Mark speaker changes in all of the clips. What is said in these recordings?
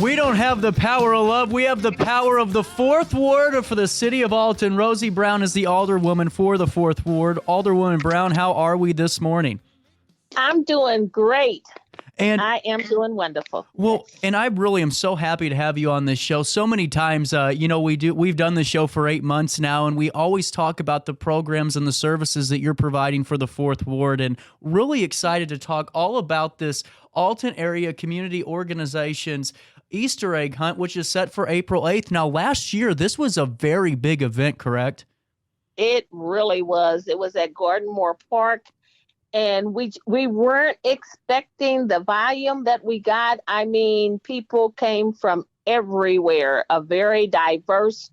Speaker 1: We don't have the power of love. We have the power of the 4th Ward for the city of Alton. Rosie Brown is the Alderwoman for the 4th Ward. Alderwoman Brown, how are we this morning?
Speaker 2: I'm doing great.
Speaker 1: And
Speaker 2: I am doing wonderful.
Speaker 1: well, and I really am so happy to have you on this show. So many times, we've done the show for 8 months now, and we always talk about the programs and the services that you're providing for the 4th Ward, and really excited to talk all about this Alton area community organization's Easter egg hunt, which is set for April 8th. Now, last year, this was a very big event, correct?
Speaker 2: It really was. It was at Gordon Moore Park. And we weren't expecting the volume that we got. I mean, people came from everywhere, a very diverse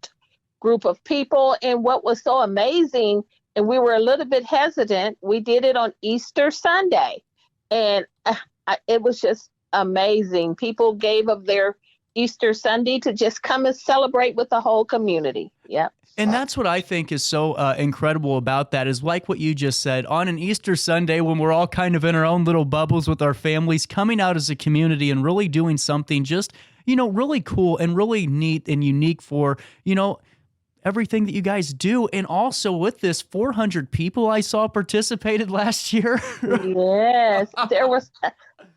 Speaker 2: group of people. And what was so amazing, and we were a little bit hesitant, we did it on Easter Sunday. And it was just amazing. People gave of their Easter Sunday to just come and celebrate with the whole community. Yep.
Speaker 1: And that's what I think is so incredible about that is like what you just said, on an Easter Sunday when we're all kind of in our own little bubbles with our families, coming out as a community and really doing something just, really cool and really neat and unique for, everything that you guys do. And also with this, 400 people I saw participated last year.
Speaker 2: Yes, there was,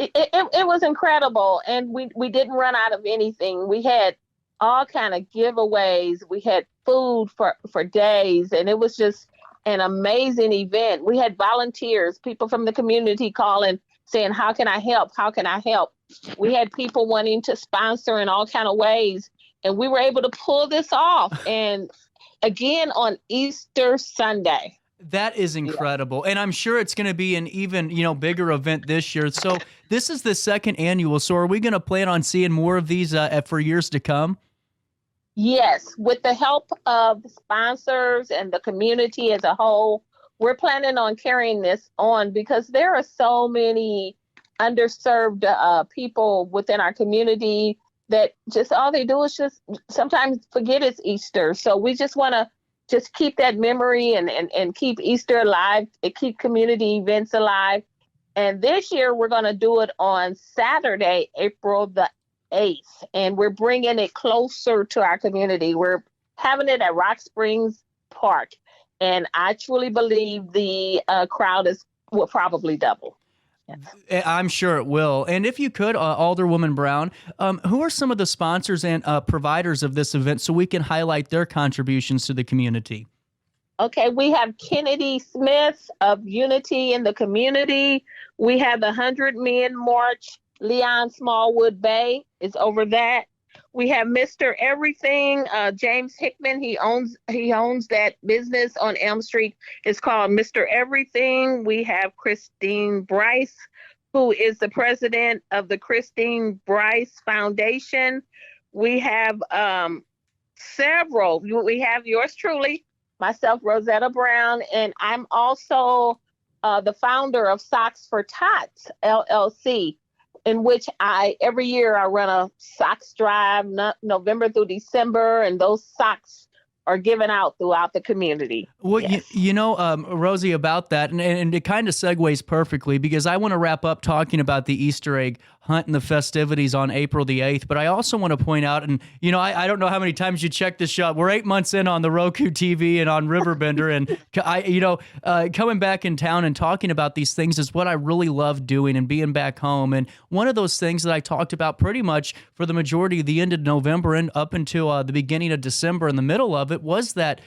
Speaker 2: it was incredible. And we didn't run out of anything. We had all kind of giveaways. We had food for days, and it was just an amazing event. We had volunteers, people from the community calling, saying, how can I help? How can I help? We had people wanting to sponsor in all kind of ways, and we were able to pull this off. And again, on Easter Sunday.
Speaker 1: That is incredible. Yeah. And I'm sure it's going to be an even, bigger event this year. So this is the 2nd annual. So are we going to plan on seeing more of these for years to come?
Speaker 2: Yes, with the help of sponsors and the community as a whole, we're planning on carrying this on because there are so many underserved people within our community that just all they do is just sometimes forget it's Easter. So we just want to just keep that memory and keep Easter alive, and keep community events alive. And this year we're going to do it on Saturday, April the 8th, and we're bringing it closer to our community. We're having it at Rock Springs Park, and I truly believe the crowd will probably double.
Speaker 1: Yes. I'm sure it will. And if you could, Alderwoman Brown, who are some of the sponsors and providers of this event so we can highlight their contributions to the community?
Speaker 2: Okay, we have Kennedy Smith of Unity in the Community. We have the 100 Men March. Leon Smallwood Bay is over that. We have Mr. Everything, James Hickman. He owns that business on Elm Street. It's called Mr. Everything. We have Christine Bryce, who is the president of the Christine Bryce Foundation. We have several. We have yours truly, myself, Rosetta Brown, and I'm also the founder of Socks for Tots, LLC, in which every year I run a socks drive, November through December, and those socks are given out throughout the community.
Speaker 1: Well,
Speaker 2: yes.
Speaker 1: Rosie, about that, and it kind of segues perfectly because I want to wrap up talking about the Easter egg hunt and the festivities on April the 8th, but I also want to point out, and I don't know how many times you check this show. We're 8 months in on the Roku TV and on RiverBender, and coming back in town and talking about these things is what I really love doing and being back home. And one of those things that I talked about pretty much for the majority of the end of November and up until the beginning of December, in the middle of it, was that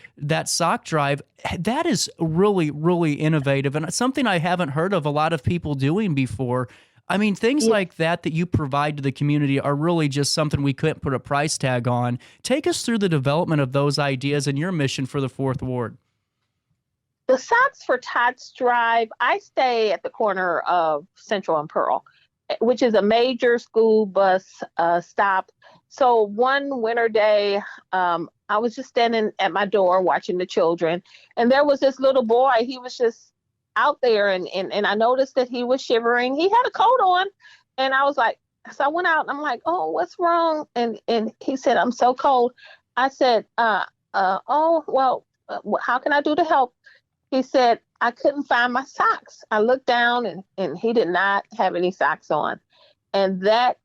Speaker 1: sock drive. That is really, really innovative and something I haven't heard of a lot of people doing before. I mean, things like that you provide to the community are really just something we couldn't put a price tag on. Take us through the development of those ideas and your mission for the 4th Ward.
Speaker 2: The Socks for Tots drive, I stay at the corner of Central and Pearl, which is a major school bus stop. So one winter day, I was just standing at my door watching the children, and there was this little boy. He was just out there, and I noticed that he was shivering. He had a coat on, and I was like, so I went out, and I'm like, oh, what's wrong? And he said, I'm so cold. I said, oh, well, how can I do to help? He said, I couldn't find my socks. I looked down, and he did not have any socks on. And that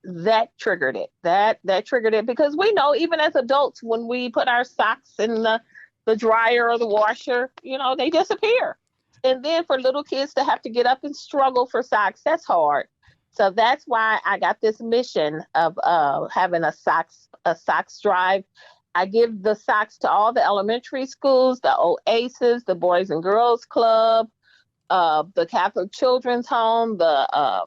Speaker 2: triggered it. That triggered it, because we know, even as adults, when we put our socks in the dryer or the washer, they disappear. And then for little kids to have to get up and struggle for socks, that's hard. So that's why I got this mission of having a socks drive. I give the socks to all the elementary schools, the Oasis, the Boys and Girls Club, the Catholic Children's Home, the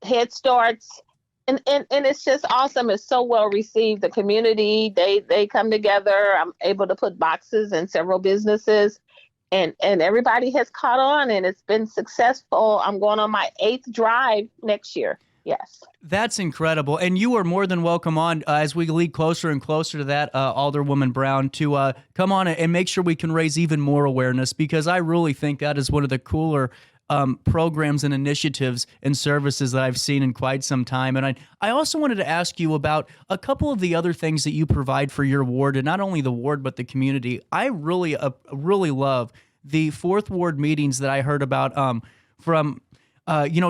Speaker 2: Head Starts, and it's just awesome. It's so well received. The community, they come together. I'm able to put boxes in several businesses, and everybody has caught on, and it's been successful. I'm going on my 8th drive next year. Yes.
Speaker 1: That's incredible. And you are more than welcome on as we lead closer and closer to that, Alderwoman Brown, to come on and make sure we can raise even more awareness, because I really think that is one of the cooler programs and initiatives and services that I've seen in quite some time. And I also wanted to ask you about a couple of the other things that you provide for your ward, and not only the ward, but the community. I really love the 4th Ward meetings that I heard about from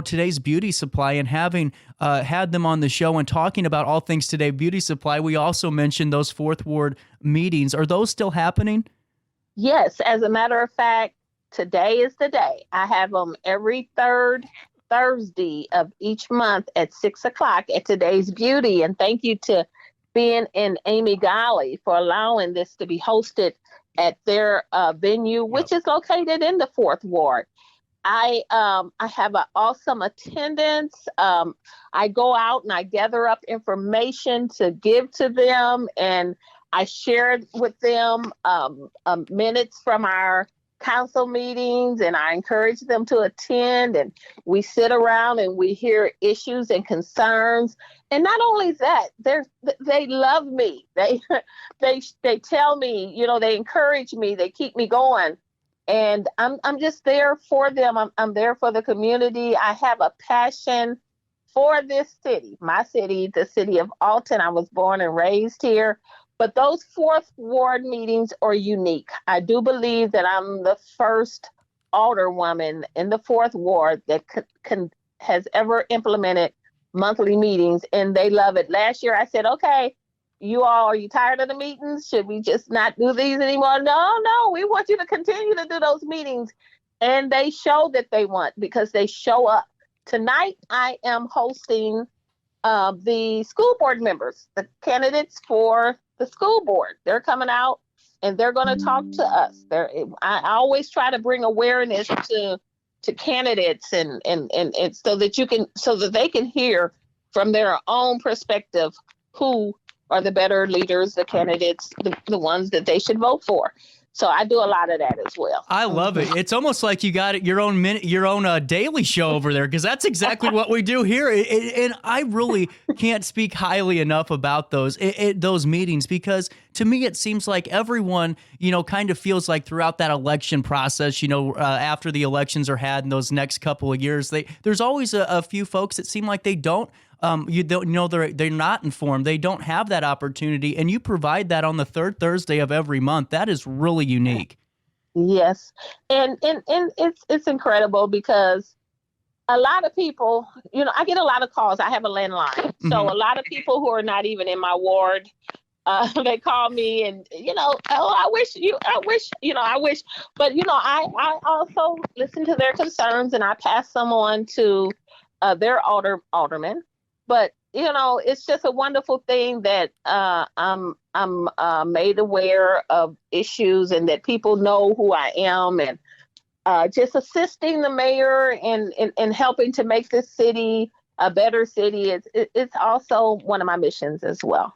Speaker 1: today's beauty supply, and having had them on the show and talking about all things Today Beauty Supply. We also mentioned those 4th Ward meetings. Are those still happening?
Speaker 2: Yes. As a matter of fact, today is the day. I have them every 3rd Thursday of each month at 6:00 at Today's Beauty. And thank you to Ben and Amy Golly for allowing this to be hosted at their venue, which is located in the 4th Ward. I have an awesome attendance. I go out and I gather up information to give to them, and I shared with them minutes from our council meetings, and I encourage them to attend, and we sit around and we hear issues and concerns. And not only that, they love me. They tell me, they encourage me, they keep me going. And I'm just there for them. I'm there for the community. I have a passion for this city, my city, the city of Alton. I was born and raised here. But those 4th Ward meetings are unique. I do believe that I'm the first alderwoman in the 4th Ward that has ever implemented monthly meetings, and they love it. Last year I said, okay, are you tired of the meetings? Should we just not do these anymore? No, we want you to continue to do those meetings. And they show that they want, because they show up. Tonight I am hosting the school board members, the candidates for the school board. They're coming out and they're going to talk to us. I always try to bring awareness to candidates and so that they can hear from their own perspective who are the better leaders, the candidates, the ones that they should vote for. So I do a lot of that as well.
Speaker 1: I love it. It's almost like you got your own daily show over there, because that's exactly what we do here. And I really can't speak highly enough about those meetings, because to me it seems like everyone, kind of feels like throughout that election process, after the elections are had in those next couple of years, there's always a few folks that seem like they don't. You don't know, they're not informed. They don't have that opportunity, and you provide that on the 3rd Thursday of every month. That is really unique.
Speaker 2: Yes, and it's incredible, because a lot of people, I get a lot of calls. I have a landline, so a lot of people who are not even in my ward, they call me, and I wish, but I also listen to their concerns, and I pass them on to their alderman. But it's just a wonderful thing that I'm made aware of issues, and that people know who I am, and just assisting the mayor and helping to make this city a better city. It's also one of my missions as well.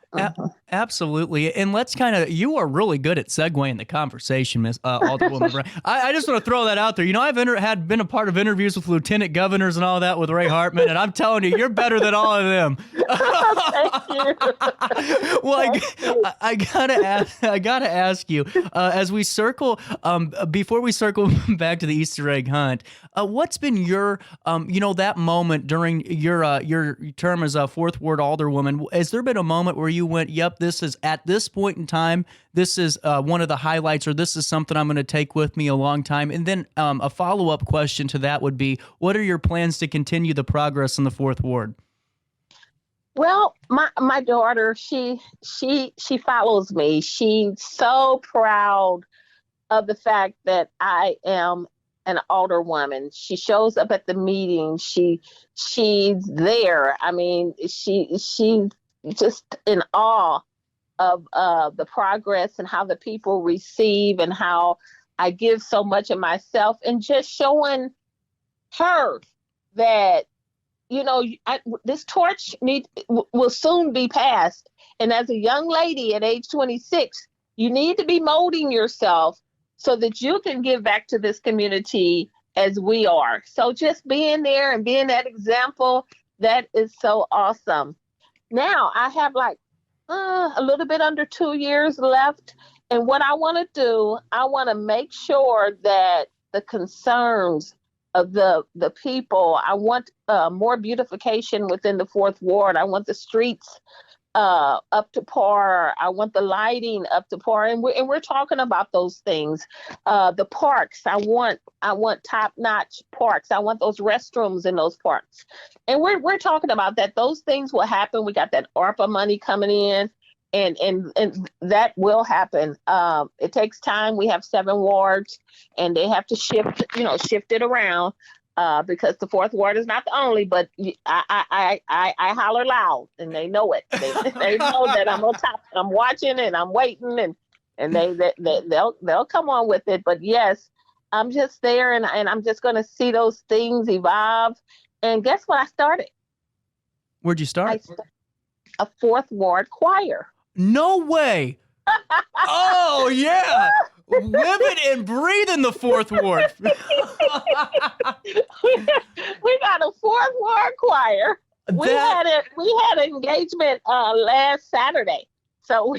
Speaker 1: Absolutely. And let's you are really good at segueing the conversation, Miss Alderwoman Brown. I just want to throw that out there. I've been a part of interviews with lieutenant governors and all that with Ray Hartman, and I'm telling you, you're better than all of them.
Speaker 2: Thank you.
Speaker 1: Well, I gotta ask you, as we circle, before we circle back to the Easter egg hunt, what's been your, that moment during your term as a 4th Ward Alderwoman? Has there been a moment where you went, yep, yep, this is at this point in time, this is one of the highlights, or this is something I'm going to take with me a long time? And then a follow-up question to that would be, what are your plans to continue the progress in the Fourth Ward?
Speaker 2: Well, my daughter, she follows me. She's so proud of the fact that I am an alderwoman. She shows up at the meeting. She's there. I mean, she's just in awe of the progress and how the people receive and how I give so much of myself, and just showing her that, you know, this torch will soon be passed. And as a young lady at age 26, you need to be molding yourself so that you can give back to this community as we are. So just being there and being that example, that is so awesome. Now I have like a little bit under 2 years left. And what I want to do, I want to make sure that the concerns of the people, I want more beautification within the Fourth Ward. I want the streets up to par. I want the lighting up to par, and we're talking about those things. The parks, I want top-notch parks. I want those restrooms in those parks, and we're talking about that. Those things will happen. We got that ARPA money coming in, and that will happen. It takes time. We have 7 wards, and they have to shift it around. Because the Fourth Ward is not the only, but I holler loud, and they know it. They know that I'm on top. I'm watching and I'm waiting, and they'll come on with it. But yes, I'm just there, and I'm just going to see those things evolve. And guess what? I started.
Speaker 1: Where'd you start?
Speaker 2: A Fourth Ward choir.
Speaker 1: No way. Oh yeah. Living and breathing the Fourth Ward.
Speaker 2: We got a Fourth Ward choir. We had an engagement last Saturday. So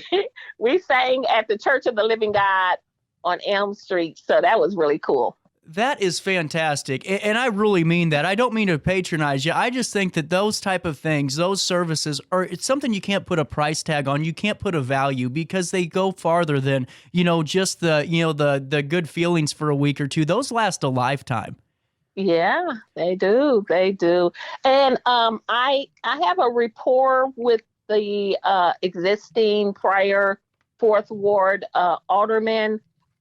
Speaker 2: we sang at the Church of the Living God on Elm Street. So that was really cool.
Speaker 1: That is fantastic. And I really mean that. I don't mean to patronize you. I just think that those type of things, those services, it's something you can't put a price tag on. You can't put a value, because they go farther than, just the good feelings for a week or two. Those last a lifetime.
Speaker 2: Yeah, they do. They do. And I have a rapport with the existing prior Fourth Ward alderman.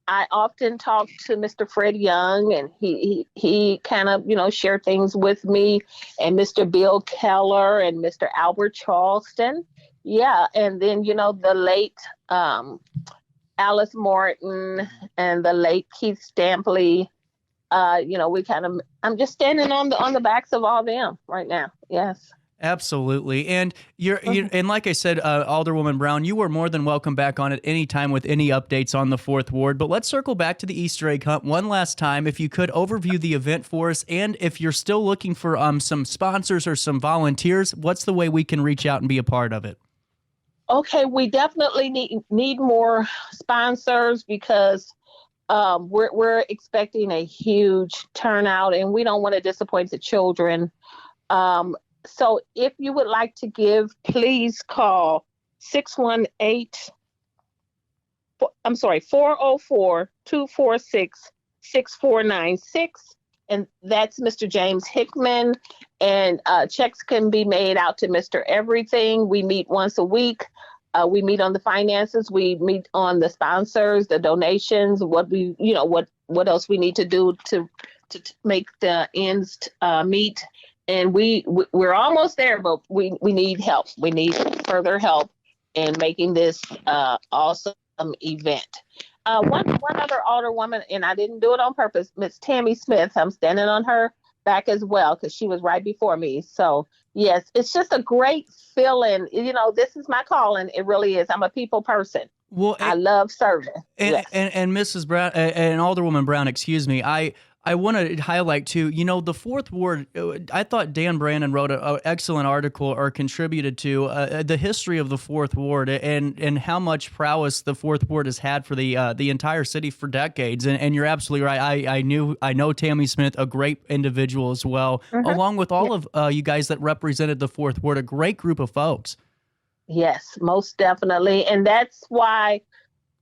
Speaker 2: I often talk to Mr. Fred Young, and he kind of, shared things with me, and Mr. Bill Keller and Mr. Albert Charleston. Yeah. And then, the late Alice Morton and the late Keith Stampley, I'm just standing on the backs of all them right now. Yes.
Speaker 1: Absolutely. And and like I said, Alderwoman Brown, you are more than welcome back on at any time with any updates on the Fourth Ward. But let's circle back to the Easter egg hunt one last time. If you could overview the event for us, and if you're still looking for some sponsors or some volunteers, what's the way we can reach out and be a part of it?
Speaker 2: Okay, we definitely need more sponsors, because we're expecting a huge turnout, and we don't want to disappoint the children. So if you would like to give, please call 404-246-6496. And that's Mr. James Hickman. And checks can be made out to Mr. Everything. We meet once a week. We meet on the finances. We meet on the sponsors, the donations, what else we need to do to make the ends meet. And we're almost there, but we need help. We need further help in making this awesome event. One other alderwoman, and I didn't do it on purpose, Miss Tammy Smith. I'm standing on her back as well, because she was right before me. So yes, it's just a great feeling. This is my calling. It really is. I'm a people person. Well, I love serving.
Speaker 1: And Mrs. Brown and Alderwoman Brown, excuse me. I want to highlight too, the Fourth Ward, I thought Dan Brandon wrote an excellent article, or contributed to the history of the Fourth Ward, and how much prowess the Fourth Ward has had for the entire city for decades. And you're absolutely right. I know Tammy Smith, a great individual as well, along with all of you guys that represented the Fourth Ward, a great group of folks.
Speaker 2: Yes, most definitely. And that's why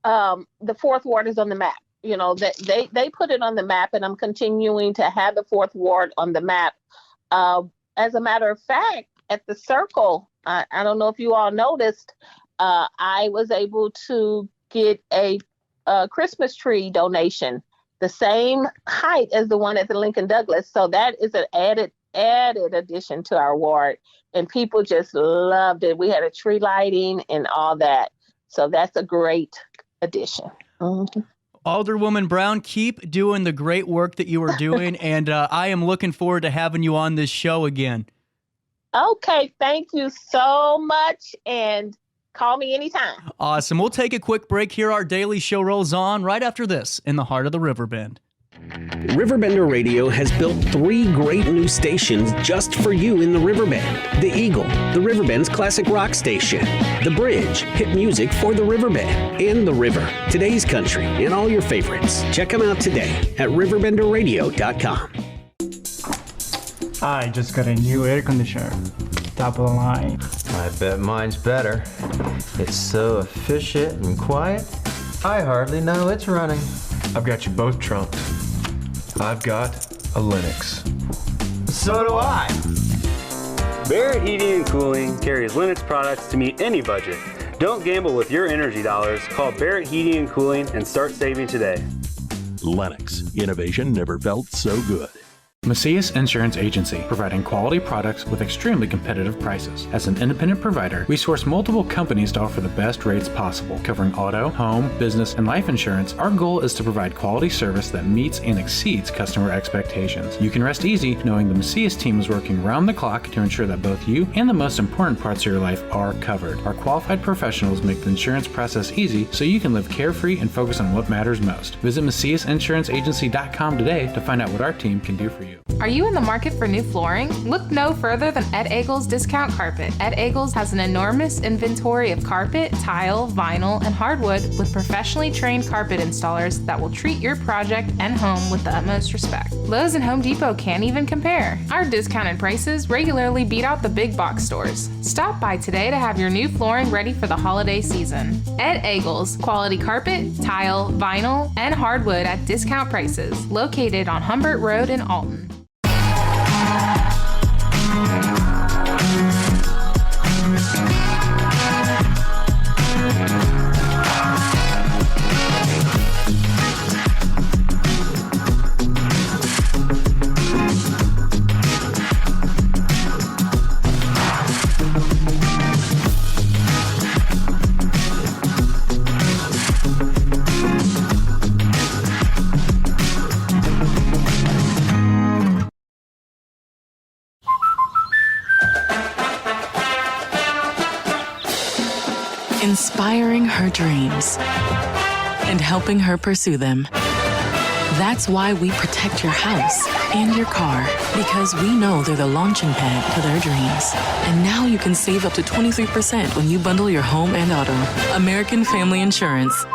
Speaker 2: the fourth ward is on the map. You know, that they put it on the map, and I'm continuing to have the fourth ward on the map. As a matter of fact, at the circle, I don't know if you all noticed, I was able to get a Christmas tree donation, the same height as the one at the Lincoln Douglas. So that is an added addition to our ward, and people just loved it. We had a tree lighting and all that. So that's a great addition. Mm-hmm.
Speaker 1: Alderwoman Brown, keep doing the great work that you are doing, and I am looking forward to having you on this show again.
Speaker 2: Okay, thank you so much, and call me anytime.
Speaker 1: Awesome. We'll take a quick break here. Our daily show rolls on right after this in the heart of the Riverbend.
Speaker 3: RiverBender Radio has built 3 great new stations just for you in the Riverbend. The Eagle, the Riverbend's classic rock station. The Bridge, hit music for the Riverbend. And The River, today's country, and all your favorites. Check them out today at RiverBender.com.
Speaker 4: I just got a new air conditioner. Top of the line.
Speaker 5: I bet mine's better. It's so efficient and quiet, I hardly know it's running.
Speaker 6: I've got you both trumped. I've got a Linux.
Speaker 5: So do I.
Speaker 7: Barrett Heating and Cooling carries Linux products to meet any budget. Don't gamble with your energy dollars. Call Barrett Heating and Cooling and start saving today.
Speaker 8: Lennox. Innovation never felt so good.
Speaker 9: Macias Insurance Agency, providing quality products with extremely competitive prices. As an independent provider, we source multiple companies to offer the best rates possible, covering auto, home, business, and life insurance. Our goal is to provide quality service that meets and exceeds customer expectations. You can rest easy knowing the Macias team is working round the clock to ensure that both you and the most important parts of your life are covered. Our qualified professionals make the insurance process easy so you can live carefree and focus on what matters most. Visit MaciasInsuranceAgency.com today to find out what our team can do for you.
Speaker 10: Are you in the market for new flooring? Look no further than Ed Eagles Discount Carpet. Ed Eagles has an enormous inventory of carpet, tile, vinyl, and hardwood with professionally trained carpet installers that will treat your project and home with the utmost respect. Lowe's and Home Depot can't even compare. Our discounted prices regularly beat out the big box stores. Stop by today to have your new flooring ready for the holiday season. Ed Eagles, quality carpet, tile, vinyl, and hardwood at discount prices. Located on Humbert Road in Alton.
Speaker 11: Inspiring her dreams and helping her pursue them. That's why we protect your house and your car, because we know they're the launching pad to their dreams. And now you can save up to 23% when you bundle your home and auto. American Family Insurance.